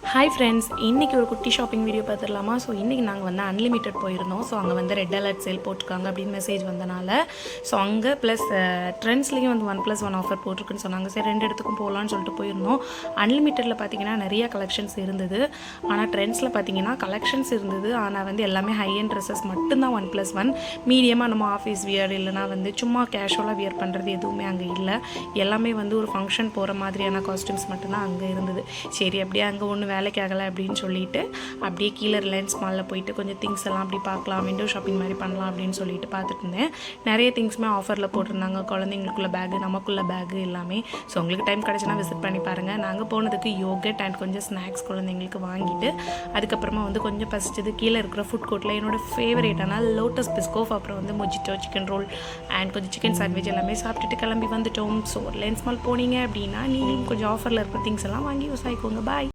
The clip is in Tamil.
ஹாய் ஃப்ரெண்ட்ஸ், இன்றைக்கி ஒரு குட்டி ஷாப்பிங் வீடியோ பார்த்துடலாமா? ஸோ இன்றைக்கி நாங்கள் வந்து அன்லிமிட்டட் போயிருந்தோம். ஸோ அங்கே வந்து ரெட் அலர்ட் சேல் போட்டிருக்காங்க அப்படின்னு மெசேஜ் வந்தனால ஸோ அங்கே ப்ளஸ் ட்ரெண்ட்ஸ்லேயும் வந்து 1+1 ஆஃபர் போட்டிருக்குன்னு சொன்னாங்க. சரி, ரெண்டு இடத்துக்கும் போகலான்னு சொல்லிட்டு போயிருந்தோம். அன்லிமிட்டடில் பார்த்தீங்கன்னா நிறைய கலெக்ஷன்ஸ் இருந்தது. ஆனால் ட்ரெண்ட்ஸில் பார்த்தீங்கன்னா கலெக்ஷன்ஸ் இருந்தது. ஆனால் வந்து எல்லாமே ஹை அண்ட் ட்ரெஸ்ஸஸ் மட்டும்தான் 1+1. மீடியமாக நம்ம ஆஃபீஸ் வியர் இல்லைனா வந்து சும்மா கேஷுவலாக வியர் பண்ணுறது எதுவுமே அங்கே இல்லை. எல்லாமே வந்து ஒரு ஃபங்க்ஷன் போகிற மாதிரியான காஸ்டியூம்ஸ் மட்டும்தான் அங்கே இருந்தது. சரி, அப்படியே அங்கே ஒன்று வேலைக்கு ஆகலை அப்படின்னு சொல்லிட்டு அப்படியே கீழே ரிலையன்ஸ் மாலில் போயிட்டு கொஞ்சம் திங்ஸ் எல்லாம் அப்படி பார்க்கலாம், விண்டோ ஷாப்பிங் மாதிரி பண்ணலாம் அப்படின்னு சொல்லிட்டு பார்த்துட்டு இருந்தேன். நிறைய திங்ஸுமே ஆஃபரில் போட்டிருந்தாங்க. குழந்தைங்களுக்குள்ள பேகு, நமக்குள்ள பேகு எல்லாமே. ஸோ உங்களுக்கு டைம் கிடச்சுன்னா விசிட் பண்ணி பாருங்கள். நாங்கள் போனதுக்கு யோகட் அண்ட் கொஞ்சம் ஸ்நாக்ஸ் குழந்தைங்களுக்கு வாங்கிட்டு அதுக்கப்புறமா வந்து கொஞ்சம் பசிச்சது கீழே இருக்கிற ஃபுட் கோர்ட்டில் என்னோடய ஃபேவரேட்டான லோட்டஸ் பிஸ்கோஃப், அப்புறம் வந்து மொஜிட்டோ, சிக்கன் ரோல் அண்ட் கொஞ்சம் சிக்கன் சாண்ட்விச் எல்லாமே சாப்பிட்டுட்டு கிளம்பி வந்துட்டோம். ஸோ ரிலையன்ஸ் மால் போனீங்க அப்படின்னா நீங்களும் கொஞ்சம் ஆஃபரில் இருக்கிற திங்ஸ் எல்லாம் வாங்கி யூஸ் ஆகிக்கோங்க. பாய்.